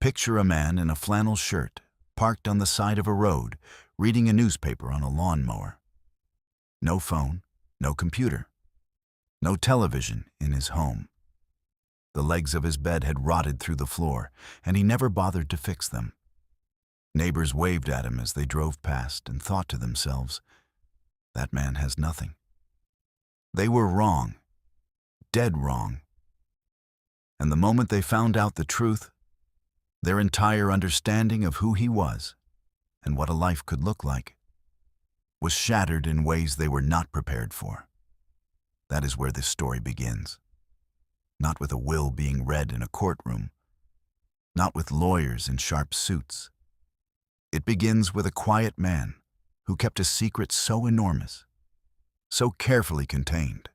Picture a man in a flannel shirt, parked on the side of a road, reading a newspaper on a lawnmower. No phone, no computer, no television in his home. The legs of his bed had rotted through the floor, and he never bothered to fix them. Neighbors waved at him as they drove past and thought to themselves, "That man has nothing." They were wrong, dead wrong. And the moment they found out the truth, their entire understanding of who he was and what a life could look like was shattered in ways they were not prepared for. That is where this story begins. Not with a will being read in a courtroom, not with lawyers in sharp suits. It begins with a quiet man who kept a secret so enormous, so carefully contained,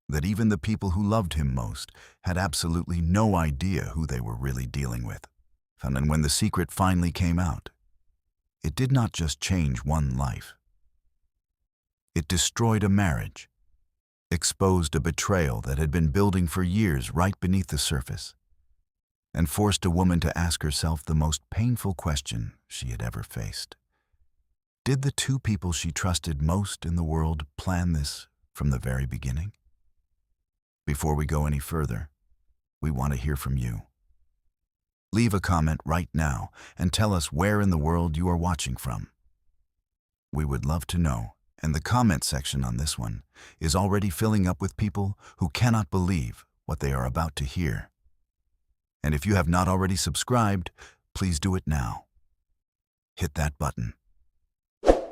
that even the people who loved him most had absolutely no idea who they were really dealing with. And when the secret finally came out, it did not just change one life. It destroyed a marriage, exposed a betrayal that had been building for years right beneath the surface, and forced a woman to ask herself the most painful question she had ever faced. Did the two people she trusted most in the world plan this from the very beginning? Before we go any further, we want to hear from you. Leave a comment right now and tell us where in the world you are watching from. We would love to know, and the comment section on this one is already filling up with people who cannot believe what they are about to hear. And if you have not already subscribed, please do it now. Hit that button.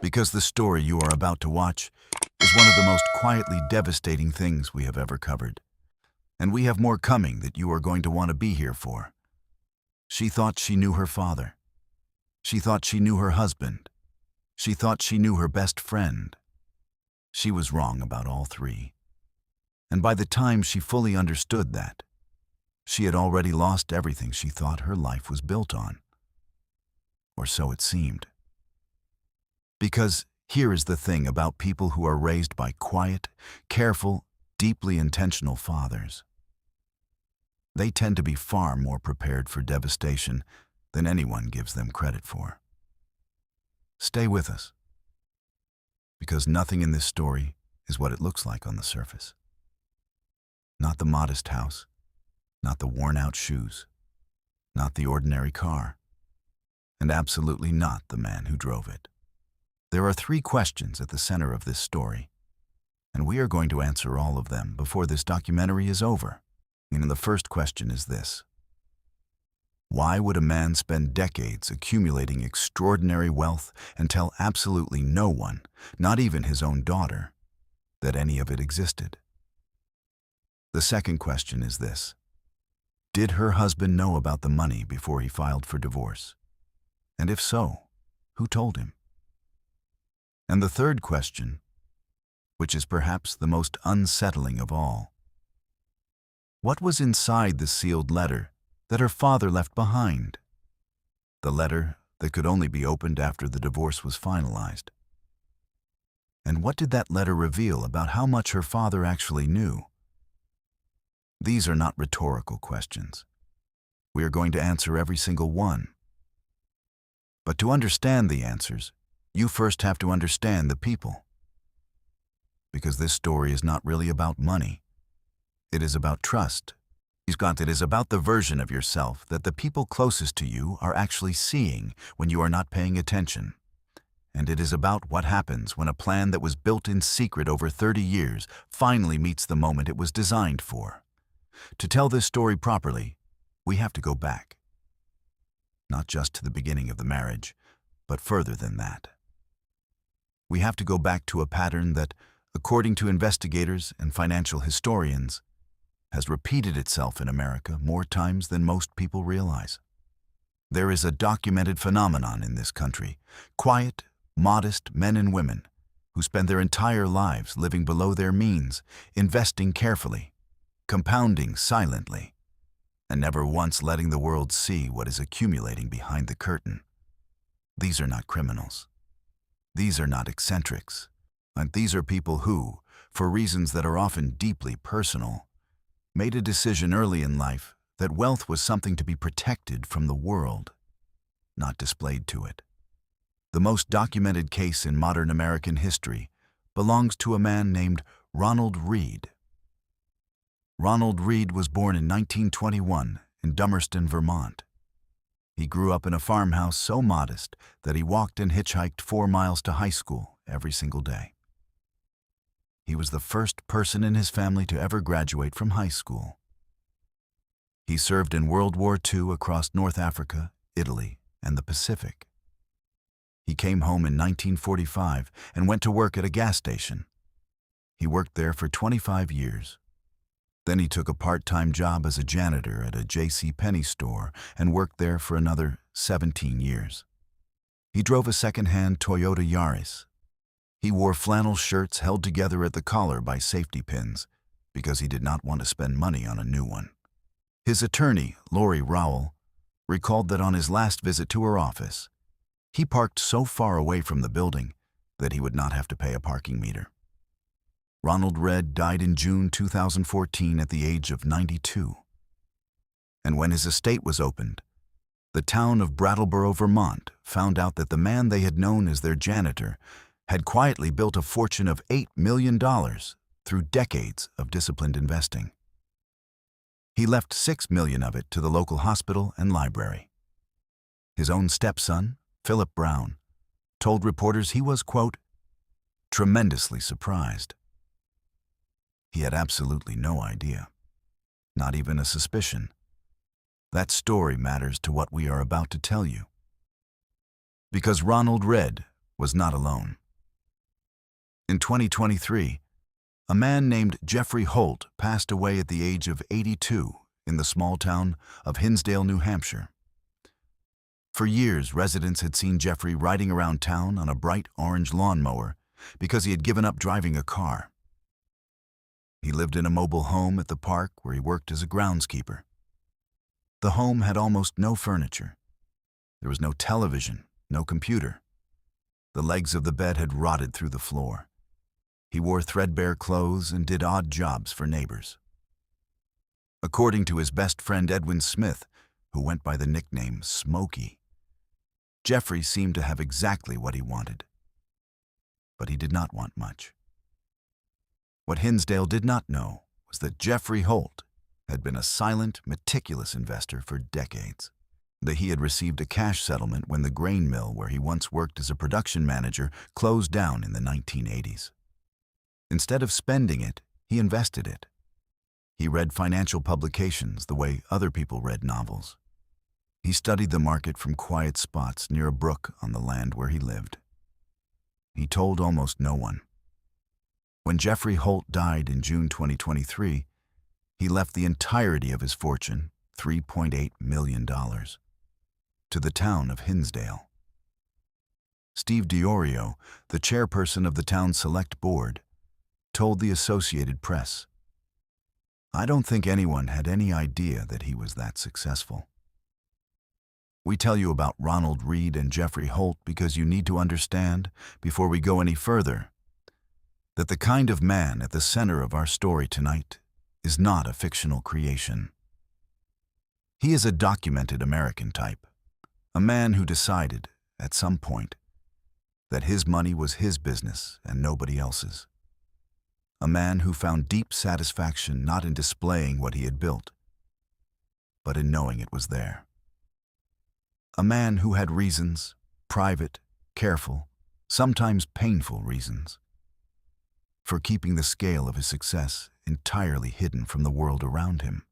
Because the story you are about to watch is one of the most quietly devastating things we have ever covered. And we have more coming that you are going to want to be here for. She thought she knew her father. She thought she knew her husband. She thought she knew her best friend. She was wrong about all three. And by the time she fully understood that, she had already lost everything she thought her life was built on. Or so it seemed. Because here is the thing about people who are raised by quiet, careful, deeply intentional fathers. They tend to be far more prepared for devastation than anyone gives them credit for. Stay with us, because nothing in this story is what it looks like on the surface. Not the modest house, not the worn-out shoes, not the ordinary car, and absolutely not the man who drove it. There are three questions at the center of this story, and we are going to answer all of them before this documentary is over. And the first question is this: why would a man spend decades accumulating extraordinary wealth and tell absolutely no one, not even his own daughter, that any of it existed? The second question is this: did her husband know about the money before he filed for divorce? And if so, who told him? And the third question, which is perhaps the most unsettling of all: what was inside the sealed letter that her father left behind? The letter that could only be opened after the divorce was finalized. And what did that letter reveal about how much her father actually knew? These are not rhetorical questions. We are going to answer every single one. But to understand the answers, you first have to understand the people. Because this story is not really about money. It is about trust. It is about the version of yourself that the people closest to you are actually seeing when you are not paying attention. And it is about what happens when a plan that was built in secret over 30 years finally meets the moment it was designed for. To tell this story properly, we have to go back. Not just to the beginning of the marriage, but further than that. We have to go back to a pattern that, according to investigators and financial historians, has repeated itself in America more times than most people realize. There is a documented phenomenon in this country: quiet, modest men and women who spend their entire lives living below their means, investing carefully, compounding silently, and never once letting the world see what is accumulating behind the curtain. These are not criminals. These are not eccentrics. And these are people who, for reasons that are often deeply personal, made a decision early in life that wealth was something to be protected from the world, not displayed to it. The most documented case in modern American history belongs to a man named Ronald Read. Ronald Read was born in 1921 in Dummerston, Vermont. He grew up in a farmhouse so modest that he walked and hitchhiked 4 miles to high school every single day. He was the first person in his family to ever graduate from high school. He served in World War II across North Africa, Italy, and the Pacific. He came home in 1945 and went to work at a gas station. He worked there for 25 years. Then he took a part-time job as a janitor at a J.C. Penney store and worked there for another 17 years. He drove a second-hand Toyota Yaris. He wore flannel shirts held together at the collar by safety pins because he did not want to spend money on a new one. His attorney, Lori Rowell, recalled that on his last visit to her office, he parked so far away from the building that he would not have to pay a parking meter. Ronald Read died in June 2014 at the age of 92. And when his estate was opened, the town of Brattleboro, Vermont, found out that the man they had known as their janitor had quietly built a fortune of $8 million through decades of disciplined investing. He left $6 million of it to the local hospital and library. His own stepson, Philip Brown, told reporters he was, quote, tremendously surprised. He had absolutely no idea, not even a suspicion. That story matters to what we are about to tell you. Because Ronald Read was not alone. In 2023, a man named Jeffrey Holt passed away at the age of 82 in the small town of Hinsdale, New Hampshire. For years, residents had seen Jeffrey riding around town on a bright orange lawnmower because he had given up driving a car. He lived in a mobile home at the park where he worked as a groundskeeper. The home had almost no furniture. There was no television, no computer. The legs of the bed had rotted through the floor. He wore threadbare clothes and did odd jobs for neighbors. According to his best friend Edwin Smith, who went by the nickname Smokey, Jeffrey seemed to have exactly what he wanted. But he did not want much. What Hinsdale did not know was that Jeffrey Holt had been a silent, meticulous investor for decades. That he had received a cash settlement when the grain mill where he once worked as a production manager closed down in the 1980s. Instead of spending it, he invested it. He read financial publications the way other people read novels. He studied the market from quiet spots near a brook on the land where he lived. He told almost no one. When Jeffrey Holt died in June 2023, he left the entirety of his fortune, $3.8 million, to the town of Hinsdale. Steve Diorio, the chairperson of the town's select board, told the Associated Press, "I don't think anyone had any idea that he was that successful." We tell you about Ronald Read and Jeffrey Holt because you need to understand, before we go any further, that the kind of man at the center of our story tonight is not a fictional creation. He is a documented American type, a man who decided, at some point, that his money was his business and nobody else's. A man who found deep satisfaction not in displaying what he had built, but in knowing it was there. A man who had reasons, private, careful, sometimes painful reasons, for keeping the scale of his success entirely hidden from the world around him.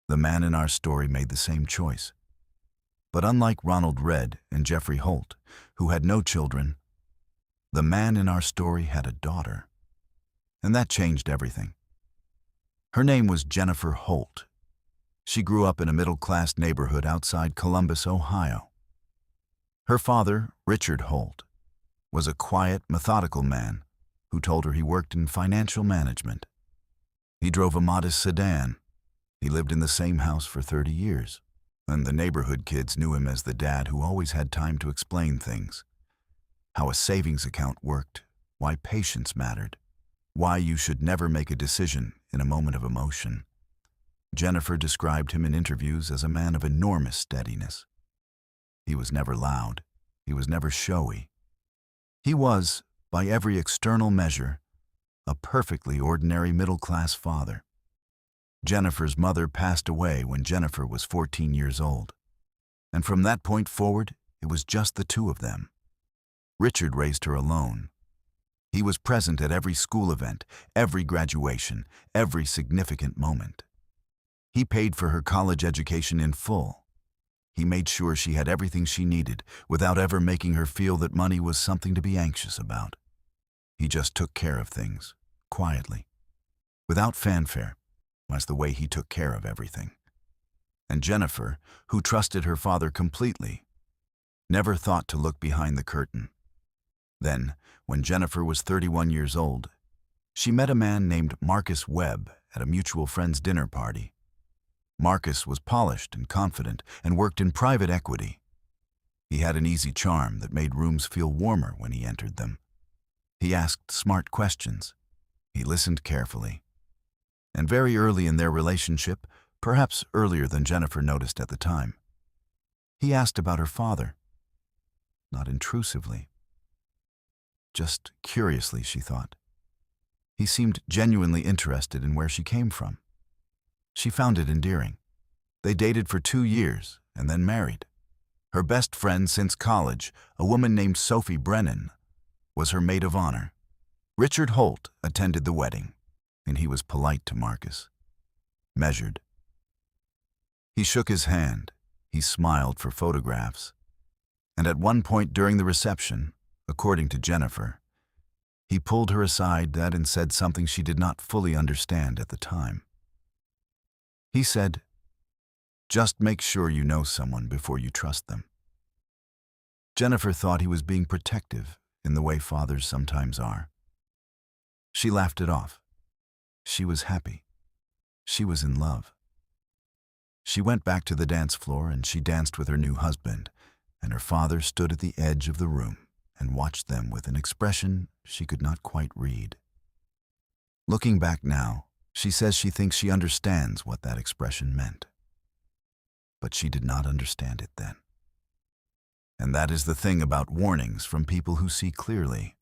The man in our story made the same choice. But unlike Ronald Read and Jeffrey Holt, who had no children, the man in our story had a daughter. And that changed everything. Her name was Jennifer Holt. She grew up in a middle-class neighborhood outside Columbus, Ohio. Her father, Richard Holt, was a quiet, methodical man who told her he worked in financial management. He drove a modest sedan. He lived in the same house for 30 years, and the neighborhood kids knew him as the dad who always had time to explain things. How a savings account worked, why patience mattered, why you should never make a decision in a moment of emotion. Jennifer described him in interviews as a man of enormous steadiness. He was never loud. He was never showy. He was, by every external measure, a perfectly ordinary middle-class father. Jennifer's mother passed away when Jennifer was 14 years old, and from that point forward, it was just the two of them. Richard raised her alone. He was present at every school event, every graduation, every significant moment. He paid for her college education in full. He made sure she had everything she needed without ever making her feel that money was something to be anxious about. He just took care of things, quietly, without fanfare. Was the way he took care of everything. And Jennifer, who trusted her father completely, never thought to look behind the curtain. Then, when Jennifer was 31 years old, she met a man named Marcus Webb at a mutual friend's dinner party. Marcus was polished and confident and worked in private equity. He had an easy charm that made rooms feel warmer when he entered them. He asked smart questions. He listened carefully. And very early in their relationship, perhaps earlier than Jennifer noticed at the time, he asked about her father. Not intrusively. Just curiously, she thought. He seemed genuinely interested in where she came from. She found it endearing. They dated for 2 years and then married. Her best friend since college, a woman named Sophie Brennan, was her maid of honor. Richard Holt attended the wedding, and he was polite to Marcus, measured. He shook his hand, he smiled for photographs, and at one point during the reception, according to Jennifer, he pulled her aside and said something she did not fully understand at the time. He said, "Just make sure you know someone before you trust them." Jennifer thought he was being protective in the way fathers sometimes are. She laughed it off. She was happy. She was in love. She went back to the dance floor and she danced with her new husband, and her father stood at the edge of the room and watched them with an expression she could not quite read. Looking back now, she says she thinks she understands what that expression meant. But she did not understand it then. And that is the thing about warnings from people who see clearly.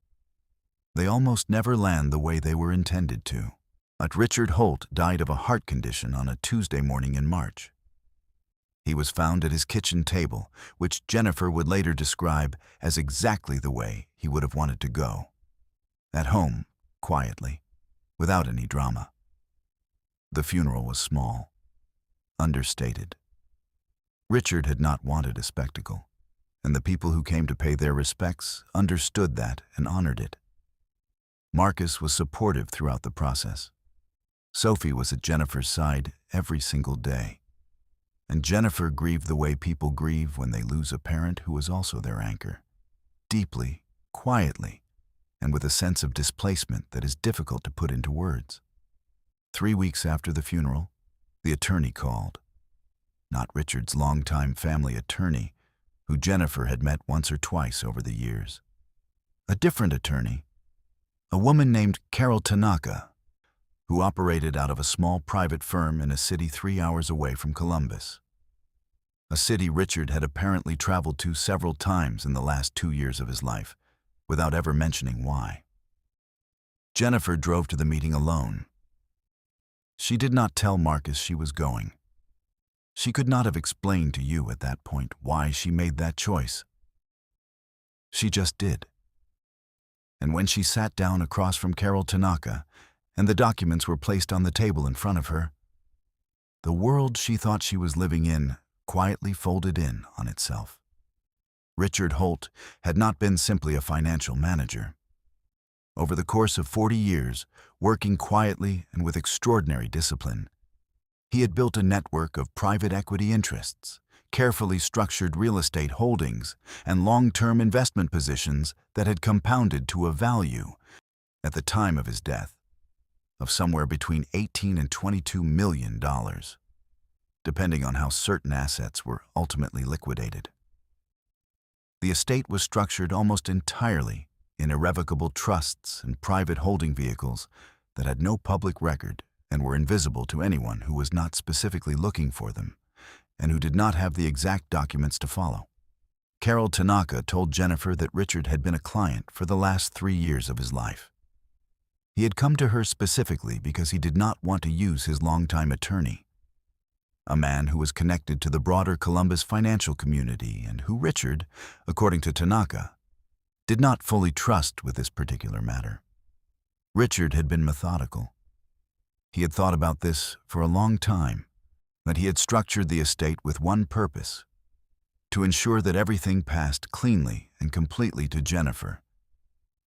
They almost never land the way they were intended to. But Richard Holt died of a heart condition on a Tuesday morning in March. He was found at his kitchen table, which Jennifer would later describe as exactly the way he would have wanted to go. At home, quietly, without any drama. The funeral was small, understated. Richard had not wanted a spectacle, and the people who came to pay their respects understood that and honored it. Marcus was supportive throughout the process. Sophie was at Jennifer's side every single day, and Jennifer grieved the way people grieve when they lose a parent who was also their anchor, deeply, quietly, and with a sense of displacement that is difficult to put into words. 3 weeks after the funeral, the attorney called. Not Richard's longtime family attorney, who Jennifer had met once or twice over the years. A different attorney, a woman named Carol Tanaka, who operated out of a small private firm in a city 3 hours away from Columbus. A city Richard had apparently traveled to several times in the last 2 years of his life, without ever mentioning why. Jennifer drove to the meeting alone. She did not tell Marcus she was going. She could not have explained to you at that point why she made that choice. She just did. And when she sat down across from Carol Tanaka, and the documents were placed on the table in front of her, the world she thought she was living in quietly folded in on itself. Richard Holt had not been simply a financial manager. Over the course of 40 years, working quietly and with extraordinary discipline, he had built a network of private equity interests, carefully structured real estate holdings, and long-term investment positions that had compounded to a value, at the time of his death, of somewhere between $18 and $22 million, depending on how certain assets were ultimately liquidated. The estate was structured almost entirely in irrevocable trusts and private holding vehicles that had no public record and were invisible to anyone who was not specifically looking for them and who did not have the exact documents to follow. Carol Tanaka told Jennifer that Richard had been a client for the last 3 years of his life. He had come to her specifically because he did not want to use his longtime attorney, a man who was connected to the broader Columbus financial community and who Richard, according to Tanaka, did not fully trust with this particular matter. Richard had been methodical. He had thought about this for a long time, that he had structured the estate with one purpose: to ensure that everything passed cleanly and completely to Jennifer,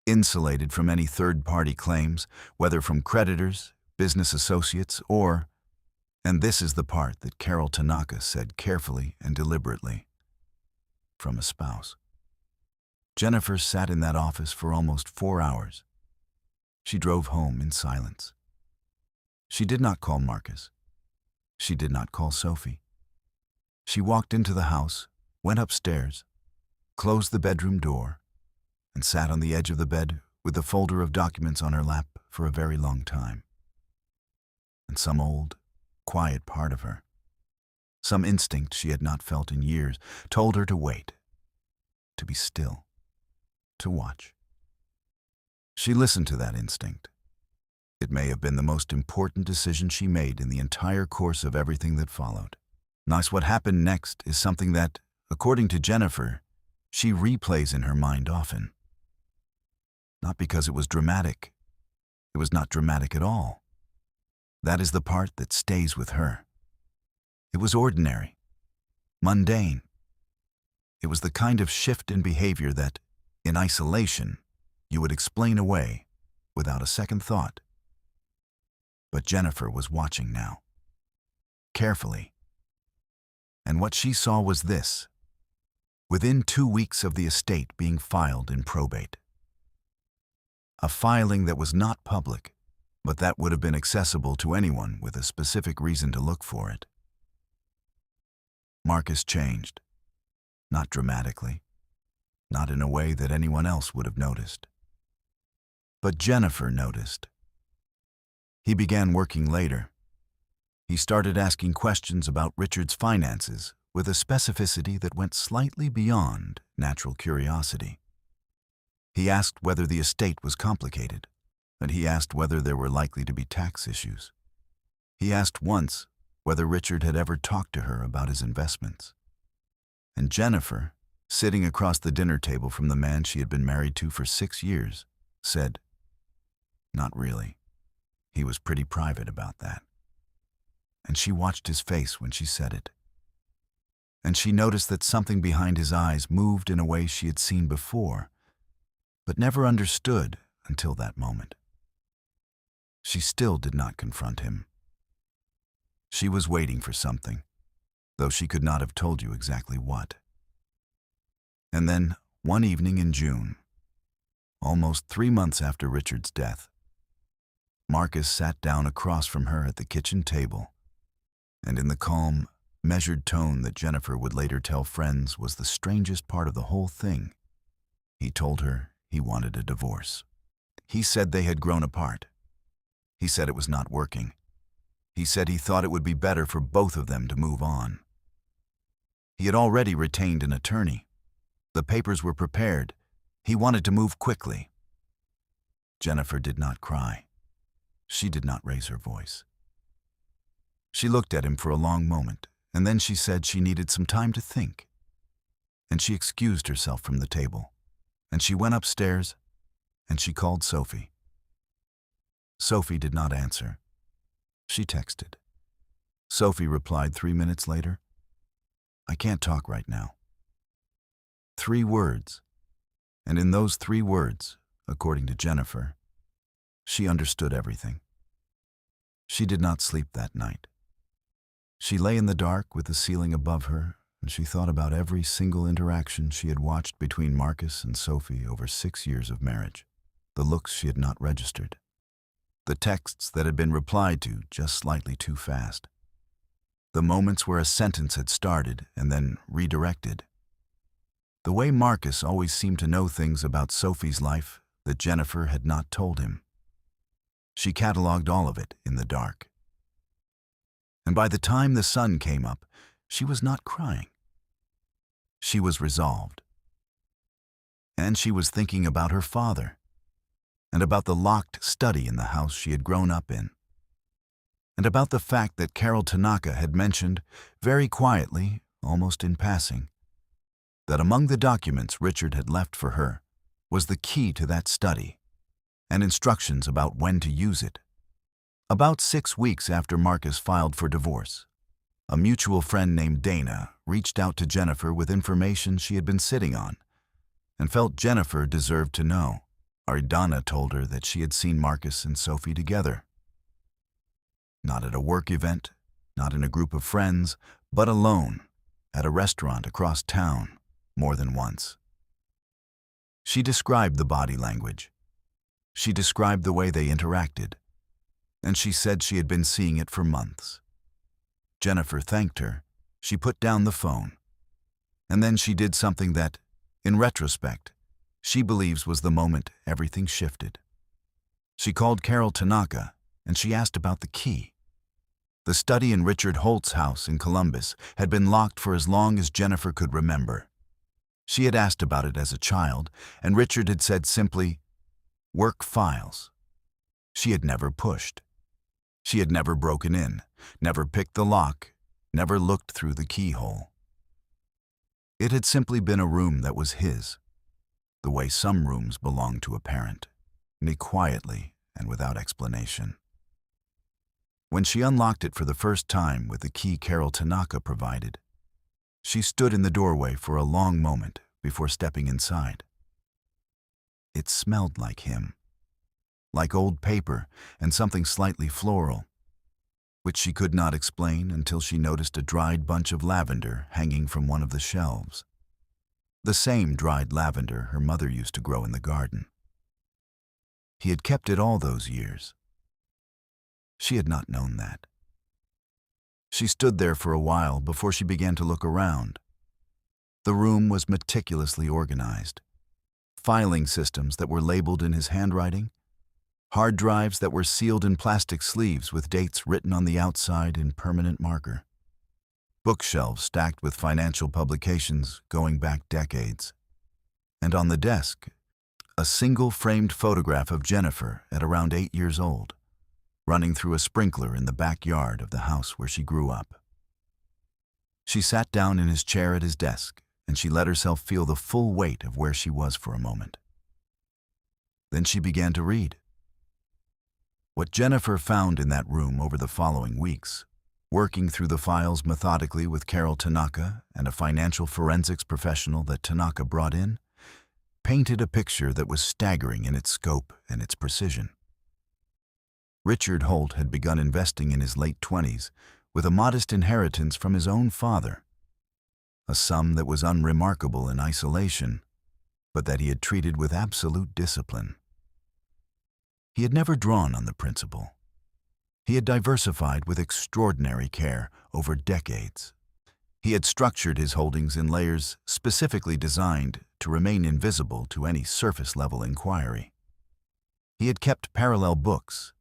insulated from any third-party claims, whether from creditors, business associates, or, and this is the part that Carol Tanaka said carefully and deliberately, from a spouse. Jennifer sat in that office for almost 4 hours. She drove home in silence. She did not call Marcus. She did not call Sophie. She walked into the house, went upstairs, closed the bedroom door, and sat on the edge of the bed with the folder of documents on her lap for a very long time. And some old, quiet part of her, some instinct she had not felt in years, told her to wait, to be still, to watch. She listened to that instinct. It may have been the most important decision she made in the entire course of everything that followed. Nice, what happened next is something that, according to Jennifer, she replays in her mind often. Not because it was dramatic. It was not dramatic at all. That is the part that stays with her. It was ordinary, mundane. It was the kind of shift in behavior that, in isolation, you would explain away without a second thought. But Jennifer was watching now, carefully. And what she saw was this: within 2 weeks of the estate being filed in probate. A filing that was not public, but that would have been accessible to anyone with a specific reason to look for it. Marcus changed, not dramatically, not in a way that anyone else would have noticed. But Jennifer noticed. He began working later. He started asking questions about Richard's finances with a specificity that went slightly beyond natural curiosity. He asked whether the estate was complicated, and he asked whether there were likely to be tax issues. He asked once whether Richard had ever talked to her about his investments. And Jennifer, sitting across the dinner table from the man she had been married to for 6 years, said, "Not really. He was pretty private about that." And she watched his face when she said it. And she noticed that something behind his eyes moved in a way she had seen before, but never understood until that moment. She still did not confront him. She was waiting for something, though she could not have told you exactly what. And then, one evening in June, almost 3 months after Richard's death, Marcus sat down across from her at the kitchen table, and in the calm, measured tone that Jennifer would later tell friends was the strangest part of the whole thing, he told her he wanted a divorce. He said they had grown apart. He said it was not working. He said he thought it would be better for both of them to move on. He had already retained an attorney. The papers were prepared. He wanted to move quickly. Jennifer did not cry. She did not raise her voice. She looked at him for a long moment, and then she said she needed some time to think. And she excused herself from the table, and she went upstairs, and she called Sophie. Sophie did not answer. She texted. Sophie replied 3 minutes later, "I can't talk right now." 3 words, and in those 3 words, according to Jennifer, she understood everything. She did not sleep that night. She lay in the dark with the ceiling above her, and she thought about every single interaction she had watched between Marcus and Sophie over 6 years of marriage, the looks she had not registered, the texts that had been replied to just slightly too fast, the moments where a sentence had started and then redirected, the way Marcus always seemed to know things about Sophie's life that Jennifer had not told him. She cataloged all of it in the dark, And by the time the sun came up, she was not crying. She was resolved. And she was thinking about her father, and about the locked study in the house she had grown up in, and about the fact that Carol Tanaka had mentioned, very quietly, almost in passing, that among the documents Richard had left for her was the key to that study and instructions about when to use it. About 6 weeks after Marcus filed for divorce, a mutual friend named Dana reached out to Jennifer with information she had been sitting on and felt Jennifer deserved to know. Dana told her that she had seen Marcus and Sophie together. Not at a work event, not in a group of friends, but alone, at a restaurant across town, more than once. She described the body language. She described the way they interacted, and she said she had been seeing it for months. Jennifer thanked her. She put down the phone. And then she did something that, in retrospect, she believes was the moment everything shifted. She called Carol Tanaka, and she asked about the key. The study in Richard Holt's house in Columbus had been locked for as long as Jennifer could remember. She had asked about it as a child, and Richard had said simply, "Work files." She had never pushed. She had never broken in, never picked the lock, never looked through the keyhole. It had simply been a room that was his, the way some rooms belong to a parent, and quietly and without explanation. When she unlocked it for the first time with the key Carol Tanaka provided, she stood in the doorway for a long moment before stepping inside. It smelled like him, like old paper and something slightly floral, which she could not explain until she noticed a dried bunch of lavender hanging from one of the shelves. The same dried lavender her mother used to grow in the garden. He had kept it all those years. She had not known that. She stood there for a while before she began to look around. The room was meticulously organized. Filing systems that were labeled in his handwriting, hard drives that were sealed in plastic sleeves with dates written on the outside in permanent marker, bookshelves stacked with financial publications going back decades, and on the desk, a single framed photograph of Jennifer at around 8 years old, running through a sprinkler in the backyard of the house where she grew up. She sat down in his chair at his desk, and she let herself feel the full weight of where she was for a moment. Then she began to read. What Jennifer found in that room over the following weeks, working through the files methodically with Carol Tanaka and a financial forensics professional that Tanaka brought in, painted a picture that was staggering in its scope and its precision. Richard Holt had begun investing in his late 20s with a modest inheritance from his own father, a sum that was unremarkable in isolation, but that he had treated with absolute discipline. He had never drawn on the principal. He had diversified with extraordinary care over decades. He had structured his holdings in layers specifically designed to remain invisible to any surface-level inquiry. He had kept parallel books,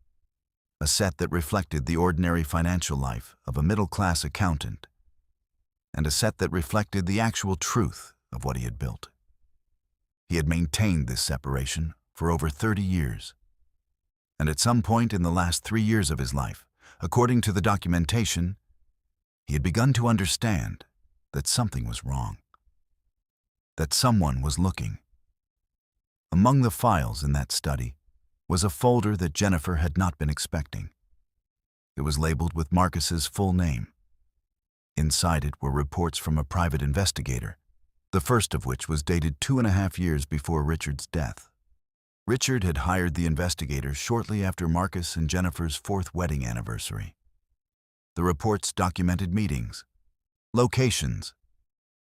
a set that reflected the ordinary financial life of a middle-class accountant, and a set that reflected the actual truth of what he had built. He had maintained this separation for over 30 years. And at some point in the last 3 years of his life, according to the documentation, he had begun to understand that something was wrong, that someone was looking. Among the files in that study was a folder that Jennifer had not been expecting. It was labeled with Marcus's full name. Inside it were reports from a private investigator, the first of which was dated 2.5 years before Richard's death. Richard had hired the investigator shortly after Marcus and Jennifer's 4th wedding anniversary. The reports documented meetings, locations,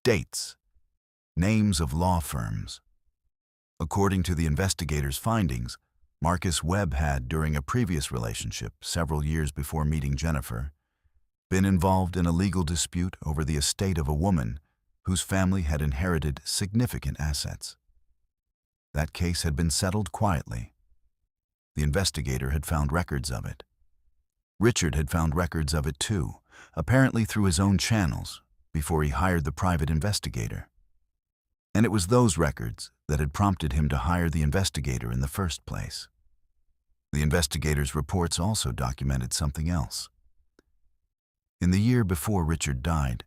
dates, names of law firms. According to the investigator's findings, Marcus Webb had, during a previous relationship several years before meeting Jennifer, been involved in a legal dispute over the estate of a woman whose family had inherited significant assets. That case had been settled quietly. The investigator had found records of it. Richard had found records of it too, apparently through his own channels, before he hired the private investigator. And it was those records that had prompted him to hire the investigator in the first place. The investigator's reports also documented something else. In the year before Richard died,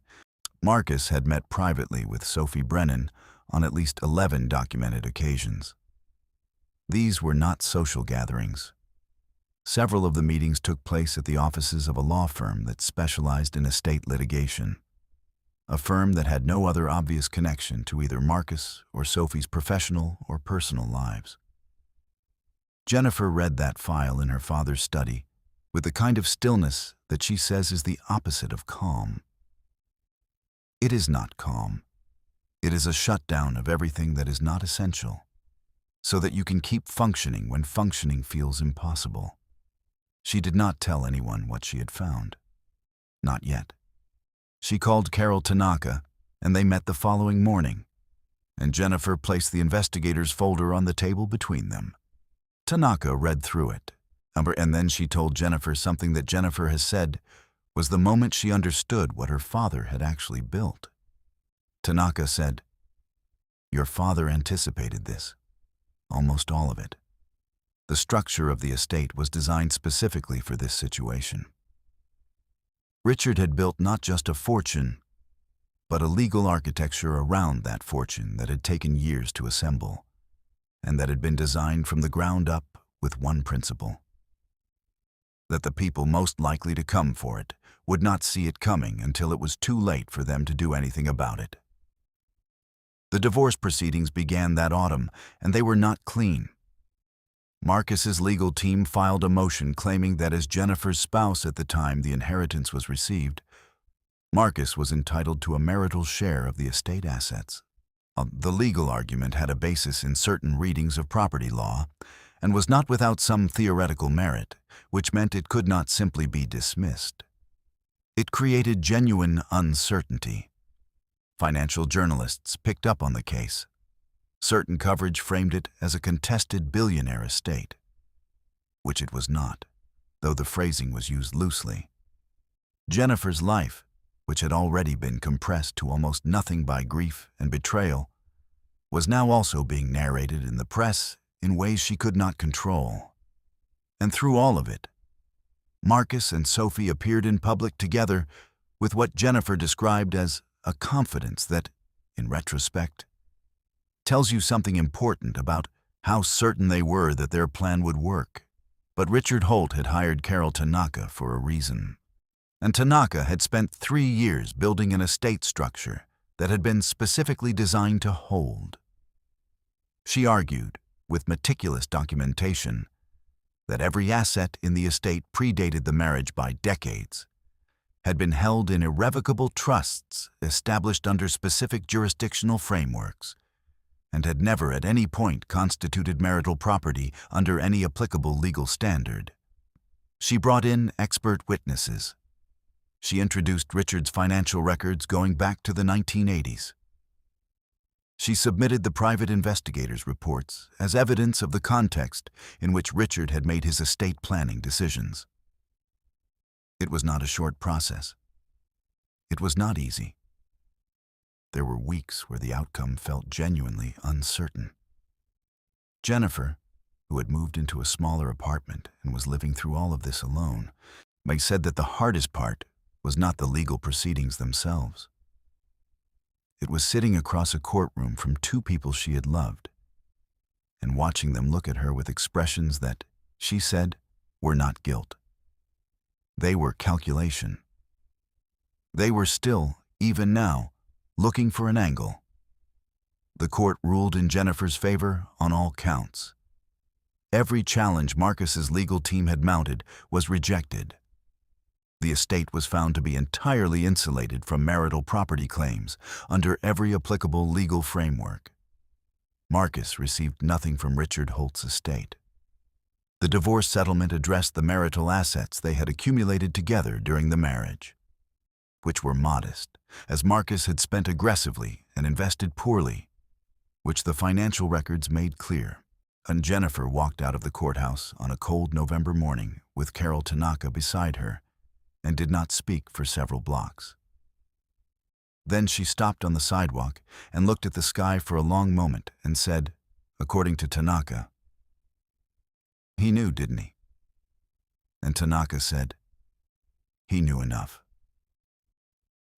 Marcus had met privately with Sophie Brennan on at least 11 documented occasions. These were not social gatherings. Several of the meetings took place at the offices of a law firm that specialized in estate litigation, a firm that had no other obvious connection to either Marcus or Sophie's professional or personal lives. Jennifer read that file in her father's study with the kind of stillness that she says is the opposite of calm. It is not calm. It is a shutdown of everything that is not essential, so that you can keep functioning when functioning feels impossible. She did not tell anyone what she had found. Not yet. She called Carol Tanaka, and they met the following morning, and Jennifer placed the investigator's folder on the table between them. Tanaka read through it, and then she told Jennifer something that Jennifer has said was the moment she understood what her father had actually built. Tanaka said, "Your father anticipated this, almost all of it. The structure of the estate was designed specifically for this situation." Richard had built not just a fortune, but a legal architecture around that fortune that had taken years to assemble, and that had been designed from the ground up with one principle: that the people most likely to come for it would not see it coming until it was too late for them to do anything about it. The divorce proceedings began that autumn, and they were not clean. Marcus's legal team filed a motion claiming that as Jennifer's spouse at the time the inheritance was received, Marcus was entitled to a marital share of the estate assets. The legal argument had a basis in certain readings of property law and was not without some theoretical merit, which meant it could not simply be dismissed. It created genuine uncertainty. Financial journalists picked up on the case. Certain coverage framed it as a contested billionaire estate, which it was not, though the phrasing was used loosely. Jennifer's life, which had already been compressed to almost nothing by grief and betrayal, was now also being narrated in the press in ways she could not control. And through all of it, Marcus and Sophie appeared in public together with what Jennifer described as a confidence that, in retrospect, tells you something important about how certain they were that their plan would work. But Richard Holt had hired Carol Tanaka for a reason. And Tanaka had spent 3 years building an estate structure that had been specifically designed to hold. She argued, with meticulous documentation, that every asset in the estate predated the marriage by decades, had been held in irrevocable trusts established under specific jurisdictional frameworks, and had never at any point constituted marital property under any applicable legal standard. She brought in expert witnesses. She introduced Richard's financial records going back to the 1980s. She submitted the private investigator's reports as evidence of the context in which Richard had made his estate planning decisions. It was not a short process. It was not easy. There were weeks where the outcome felt genuinely uncertain. Jennifer, who had moved into a smaller apartment and was living through all of this alone, said that the hardest part was not the legal proceedings themselves. It was sitting across a courtroom from 2 people she had loved, and watching them look at her with expressions that, she said, were not guilt. They were calculation. They were still, even now, looking for an angle. The court ruled in Jennifer's favor on all counts. Every challenge Marcus's legal team had mounted was rejected. The estate was found to be entirely insulated from marital property claims under every applicable legal framework. Marcus received nothing from Richard Holt's estate. The divorce settlement addressed the marital assets they had accumulated together during the marriage, which were modest, as Marcus had spent aggressively and invested poorly, which the financial records made clear. And Jennifer walked out of the courthouse on a cold November morning with Carol Tanaka beside her, and did not speak for several blocks. Then she stopped on the sidewalk and looked at the sky for a long moment and said, according to Tanaka, "He knew, didn't he?" And Tanaka said, "He knew enough."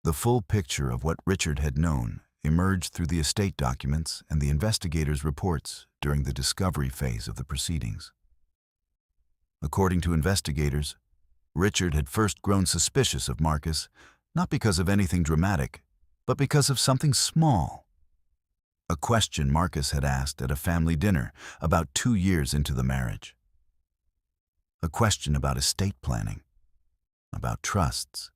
The full picture of what Richard had known emerged through the estate documents and the investigators' reports during the discovery phase of the proceedings. According to investigators, Richard had first grown suspicious of Marcus, not because of anything dramatic, but because of something small. A question Marcus had asked at a family dinner about 2 years into the marriage. A question about estate planning, about trusts,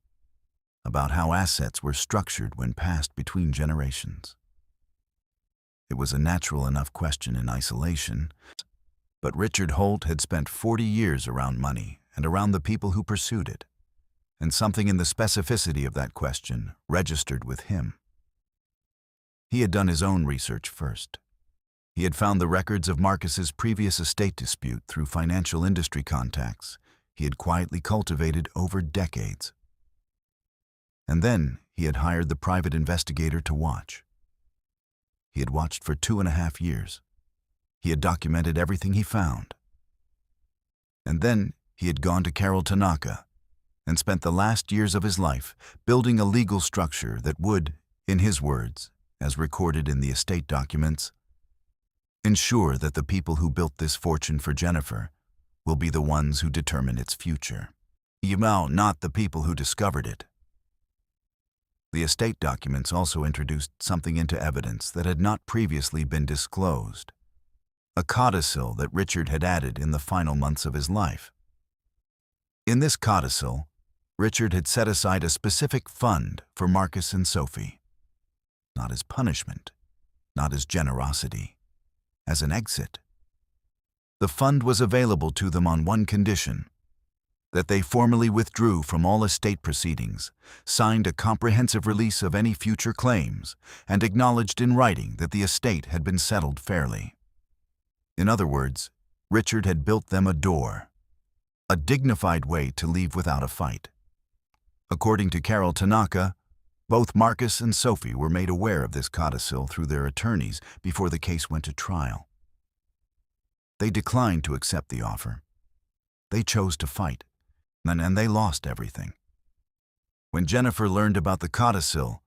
about how assets were structured when passed between generations. It was a natural enough question in isolation, but Richard Holt had spent 40 years around money and around the people who pursued it, and something in the specificity of that question registered with him. He had done his own research first. He had found the records of Marcus's previous estate dispute through financial industry contacts he had quietly cultivated over decades. And then he had hired the private investigator to watch. He had watched for 2.5 years. He had documented everything he found. And then he had gone to Carol Tanaka and spent the last years of his life building a legal structure that would, in his words, as recorded in the estate documents, ensure that the people who built this fortune for Jennifer will be the ones who determine its future. Not the people who discovered it. The estate documents also introduced something into evidence that had not previously been disclosed. A codicil that Richard had added in the final months of his life. In this codicil, Richard had set aside a specific fund for Marcus and Sophie. Not as punishment, not as generosity, as an exit. The fund was available to them on one condition: that they formally withdrew from all estate proceedings, signed a comprehensive release of any future claims, and acknowledged in writing that the estate had been settled fairly. In other words, Richard had built them a door, a dignified way to leave without a fight. According to Carol Tanaka, both Marcus and Sophie were made aware of this codicil through their attorneys before the case went to trial. They declined to accept the offer. They chose to fight, and they lost everything. When Jennifer learned about the codicil,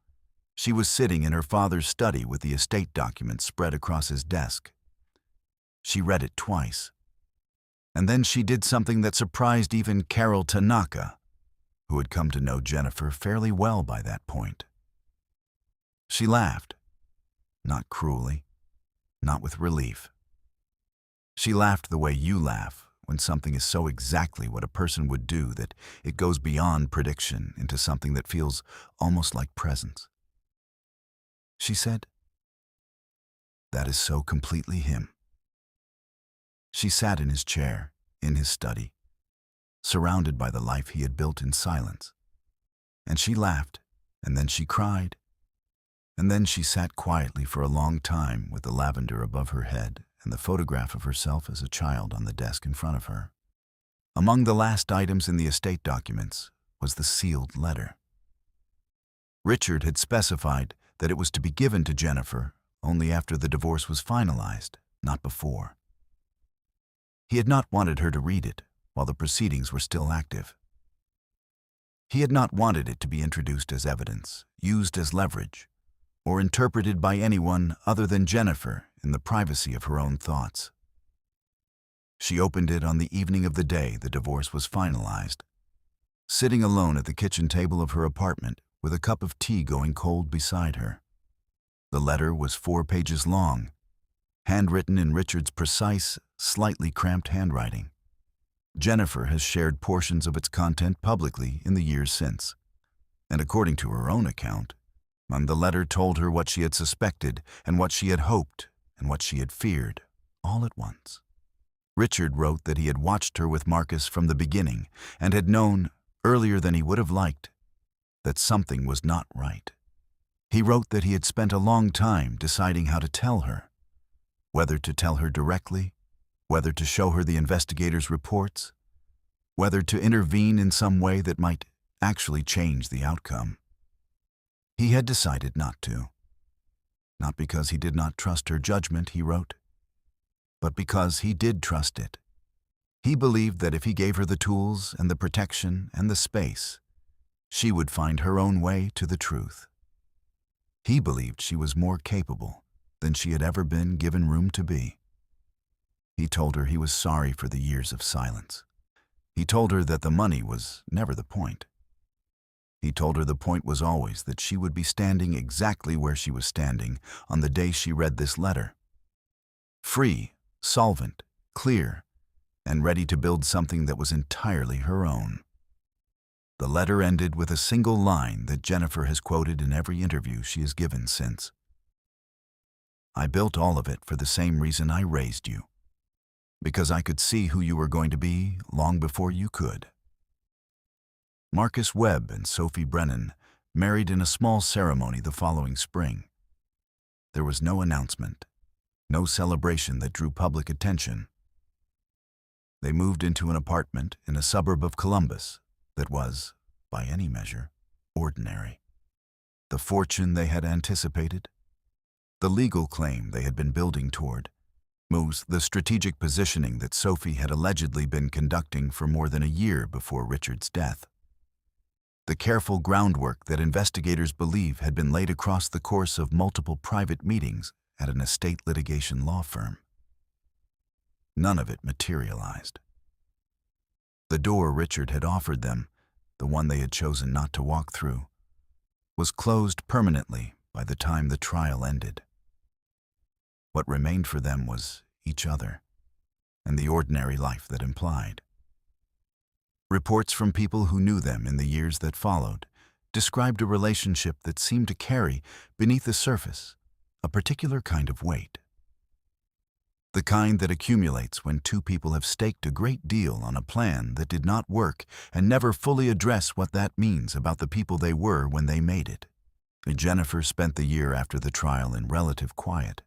she was sitting in her father's study with the estate documents spread across his desk. She read it twice. And then she did something that surprised even Carol Tanaka, who had come to know Jennifer fairly well by that point. She laughed, not cruelly, not with relief. She laughed the way you laugh when something is so exactly what a person would do that it goes beyond prediction into something that feels almost like presence. She said, "That is so completely him." She sat in his chair, in his study, surrounded by the life he had built in silence. And she laughed, and then she cried, and then she sat quietly for a long time with the lavender above her head and the photograph of herself as a child on the desk in front of her. Among the last items in the estate documents was the sealed letter. Richard had specified that it was to be given to Jennifer only after the divorce was finalized, not before. He had not wanted her to read it while the proceedings were still active. He had not wanted it to be introduced as evidence, used as leverage, or interpreted by anyone other than Jennifer in the privacy of her own thoughts. She opened it on the evening of the day the divorce was finalized, sitting alone at the kitchen table of her apartment with a cup of tea going cold beside her. The letter was 4 pages long, handwritten in Richard's precise, slightly cramped handwriting. Jennifer has shared portions of its content publicly in the years since, and according to her own account, the letter told her what she had suspected and what she had hoped and what she had feared, all at once. Richard wrote that he had watched her with Marcus from the beginning and had known, earlier than he would have liked, that something was not right. He wrote that he had spent a long time deciding how to tell her, whether to tell her directly, whether to show her the investigators' reports, whether to intervene in some way that might actually change the outcome. He had decided not to. Not because he did not trust her judgment, he wrote, but because he did trust it. He believed that if he gave her the tools and the protection and the space, she would find her own way to the truth. He believed she was more capable than she had ever been given room to be. He told her he was sorry for the years of silence. He told her that the money was never the point. He told her the point was always that she would be standing exactly where she was standing on the day she read this letter. Free, solvent, clear, and ready to build something that was entirely her own. The letter ended with a single line that Jennifer has quoted in every interview she has given since. "I built all of it for the same reason I raised you, because I could see who you were going to be long before you could." Marcus Webb and Sophie Brennan married in a small ceremony the following spring. There was no announcement, no celebration that drew public attention. They moved into an apartment in a suburb of Columbus that was, by any measure, ordinary. The fortune they had anticipated, the legal claim they had been building toward, the strategic positioning that Sophie had allegedly been conducting for more than a year before Richard's death. The careful groundwork that investigators believe had been laid across the course of multiple private meetings at an estate litigation law firm. None of it materialized. The door Richard had offered them, the one they had chosen not to walk through, was closed permanently by the time the trial ended. What remained for them was each other, and the ordinary life that implied. Reports from people who knew them in the years that followed described a relationship that seemed to carry, beneath the surface, a particular kind of weight. The kind that accumulates when two people have staked a great deal on a plan that did not work and never fully address what that means about the people they were when they made it. Jennifer spent the year after the trial in relative quiet.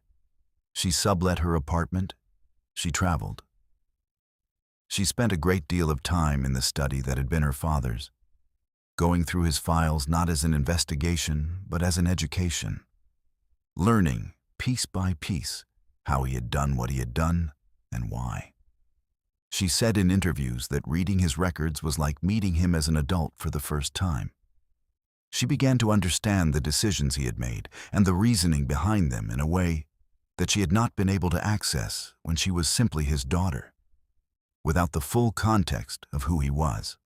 She sublet her apartment. She traveled. She spent a great deal of time in the study that had been her father's, going through his files not as an investigation, but as an education, learning piece by piece how he had done what he had done and why. She said in interviews that reading his records was like meeting him as an adult for the first time. She began to understand the decisions he had made and the reasoning behind them in a way that she had not been able to access when she was simply his daughter, without the full context of who he was.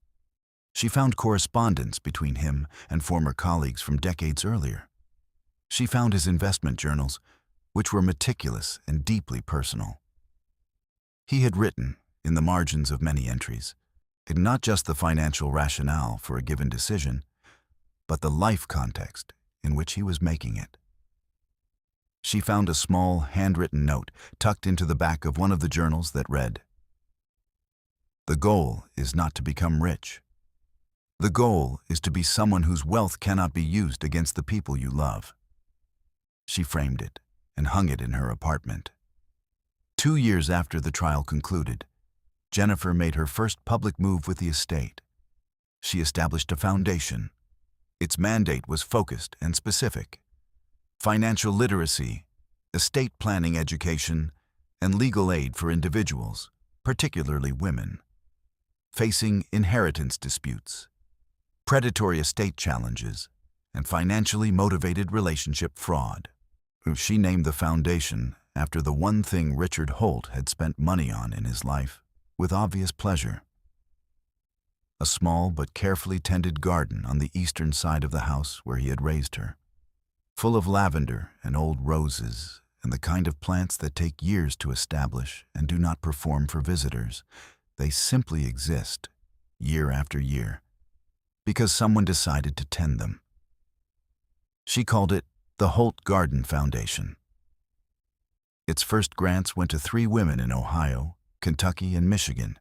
She found correspondence between him and former colleagues from decades earlier. She found his investment journals, which were meticulous and deeply personal. He had written, in the margins of many entries, not just the financial rationale for a given decision, but the life context in which he was making it. She found a small, handwritten note tucked into the back of one of the journals that read, "The goal is not to become rich. The goal is to be someone whose wealth cannot be used against the people you love." She framed it and hung it in her apartment. 2 years after the trial concluded, Jennifer made her first public move with the estate. She established a foundation. Its mandate was focused and specific: financial literacy, estate planning education, and legal aid for individuals, particularly women, facing inheritance disputes, predatory estate challenges, and financially motivated relationship fraud. She named the foundation after the one thing Richard Holt had spent money on in his life, with obvious pleasure: a small but carefully tended garden on the eastern side of the house where he had raised her, full of lavender and old roses and the kind of plants that take years to establish and do not perform for visitors. They simply exist, year after year, because someone decided to tend them. She called it the Holt Garden Foundation. Its first grants went to 3 women in Ohio, Kentucky, and Michigan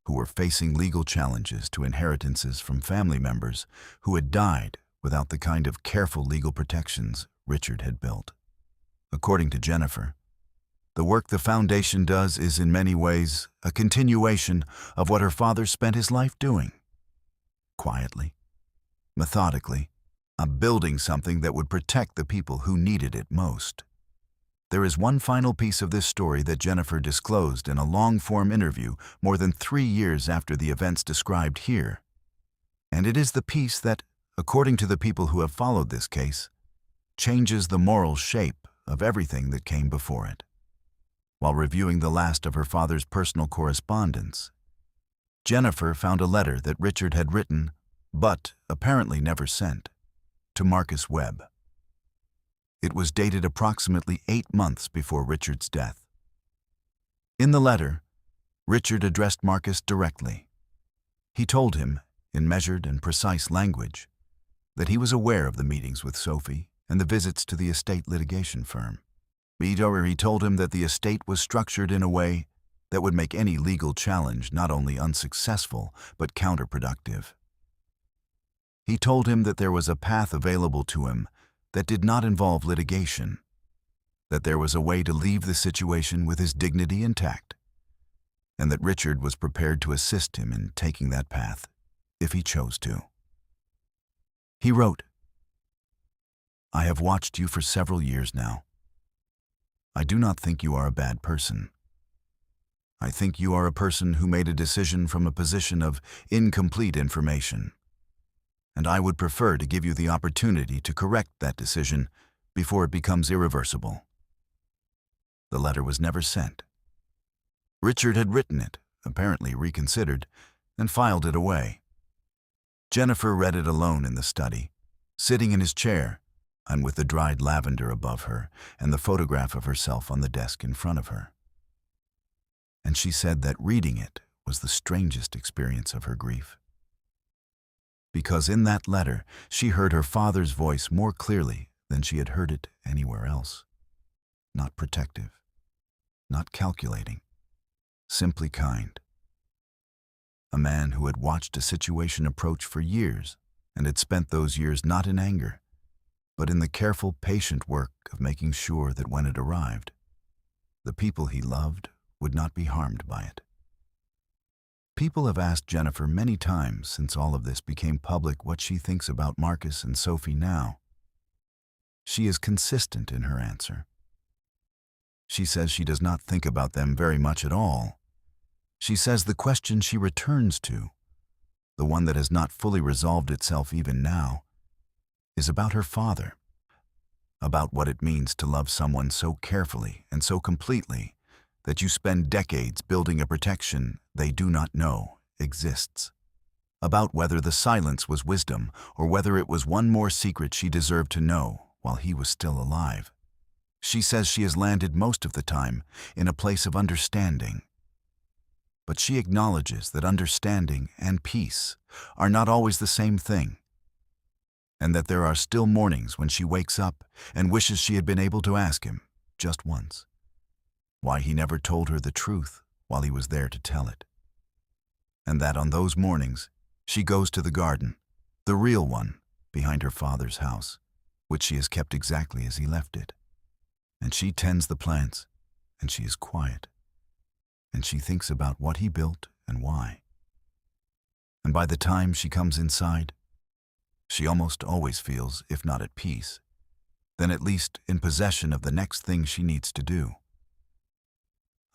who were facing legal challenges to inheritances from family members who had died without the kind of careful legal protections Richard had built. According to Jennifer, the work the foundation does is in many ways a continuation of what her father spent his life doing. Quietly, methodically, building something that would protect the people who needed it most. There is one final piece of this story that Jennifer disclosed in a long-form interview more than 3 years after the events described here. And it is the piece that, according to the people who have followed this case, changes the moral shape of everything that came before it. While reviewing the last of her father's personal correspondence, Jennifer found a letter that Richard had written, but apparently never sent, to Marcus Webb. It was dated approximately 8 months before Richard's death. In the letter, Richard addressed Marcus directly. He told him, in measured and precise language, that he was aware of the meetings with Sophie and the visits to the estate litigation firm. He told him that the estate was structured in a way that would make any legal challenge not only unsuccessful but counterproductive. He told him that there was a path available to him that did not involve litigation, that there was a way to leave the situation with his dignity intact, and that Richard was prepared to assist him in taking that path if he chose to. He wrote, "I have watched you for several years now. I do not think you are a bad person. I think you are a person who made a decision from a position of incomplete information, and I would prefer to give you the opportunity to correct that decision before it becomes irreversible." The letter was never sent. Richard had written it, apparently reconsidered, and filed it away. Jennifer read it alone in the study, sitting in his chair, and with the dried lavender above her and the photograph of herself on the desk in front of her. And she said that reading it was the strangest experience of her grief. Because in that letter she heard her father's voice more clearly than she had heard it anywhere else. Not protective, not calculating, simply kind. A man who had watched a situation approach for years and had spent those years not in anger, but in the careful, patient work of making sure that when it arrived, the people he loved would not be harmed by it. People have asked Jennifer many times since all of this became public what she thinks about Marcus and Sophie now. She is consistent in her answer. She says she does not think about them very much at all. She says the question she returns to, the one that has not fully resolved itself even now, is about her father, about what it means to love someone so carefully and so completely that you spend decades building a protection they do not know exists, about whether the silence was wisdom or whether it was one more secret she deserved to know while he was still alive. She says she has landed most of the time in a place of understanding. But she acknowledges that understanding and peace are not always the same thing, and that there are still mornings when she wakes up and wishes she had been able to ask him, just once, why he never told her the truth while he was there to tell it. And that on those mornings, she goes to the garden, the real one, behind her father's house, which she has kept exactly as he left it. And she tends the plants, and she is quiet, and she thinks about what he built and why. And by the time she comes inside, she almost always feels, if not at peace, then at least in possession of the next thing she needs to do.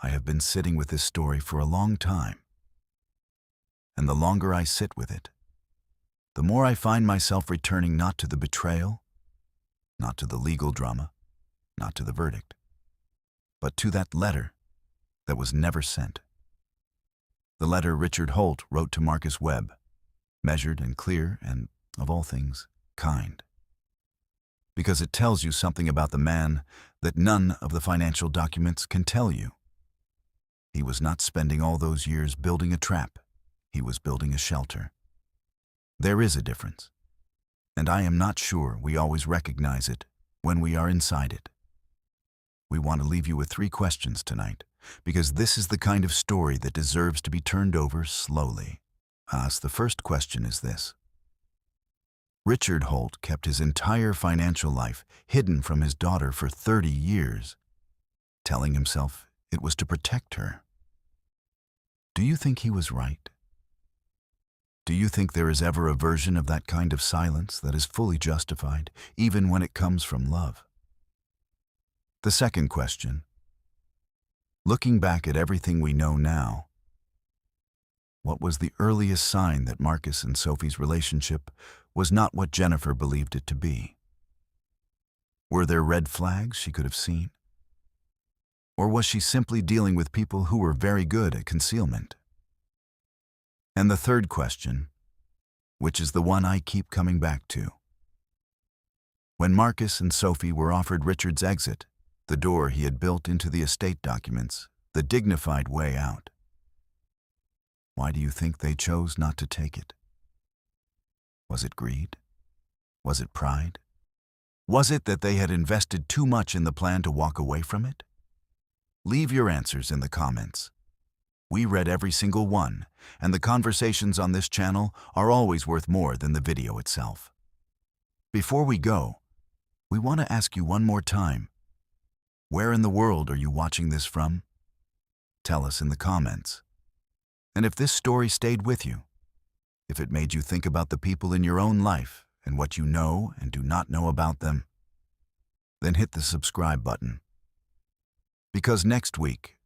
I have been sitting with this story for a long time, and the longer I sit with it, the more I find myself returning not to the betrayal, not to the legal drama, not to the verdict, but to that letter that was never sent. The letter Richard Holt wrote to Marcus Webb, measured and clear and, of all things, kind. Because it tells you something about the man that none of the financial documents can tell you. He was not spending all those years building a trap. He was building a shelter. There is a difference, and I am not sure we always recognize it when we are inside it. We want to leave you with 3 questions tonight, because this is the kind of story that deserves to be turned over slowly. The first question is this. Richard Holt kept his entire financial life hidden from his daughter for 30 years, telling himself it was to protect her. Do you think he was right? Do you think there is ever a version of that kind of silence that is fully justified, even when it comes from love? The second question. Looking back at everything we know now, what was the earliest sign that Marcus and Sophie's relationship was not what Jennifer believed it to be? Were there red flags she could have seen? Or was she simply dealing with people who were very good at concealment? And the third question, which is the one I keep coming back to. When Marcus and Sophie were offered Richard's exit, the door he had built into the estate documents, the dignified way out, why do you think they chose not to take it? Was it greed? Was it pride? Was it that they had invested too much in the plan to walk away from it? Leave your answers in the comments. We read every single one, and the conversations on this channel are always worth more than the video itself. Before we go, we want to ask you one more time. Where in the world are you watching this from? Tell us in the comments. And if this story stayed with you, if it made you think about the people in your own life and what you know and do not know about them, then hit the subscribe button. Because next week,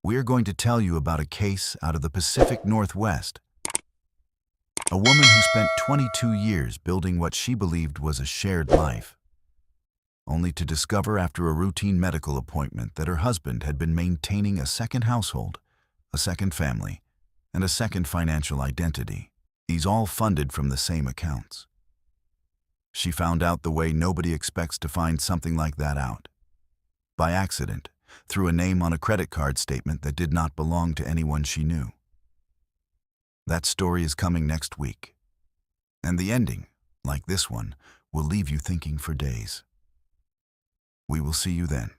we're going to tell you about a case out of the Pacific Northwest. A woman who spent 22 years building what she believed was a shared life, only to discover after a routine medical appointment that her husband had been maintaining a second household, a second family, and a second financial identity. These all funded from the same accounts. She found out the way nobody expects to find something like that out. By accident, through a name on a credit card statement that did not belong to anyone she knew. That story is coming next week. And the ending, like this one, will leave you thinking for days. We will see you then.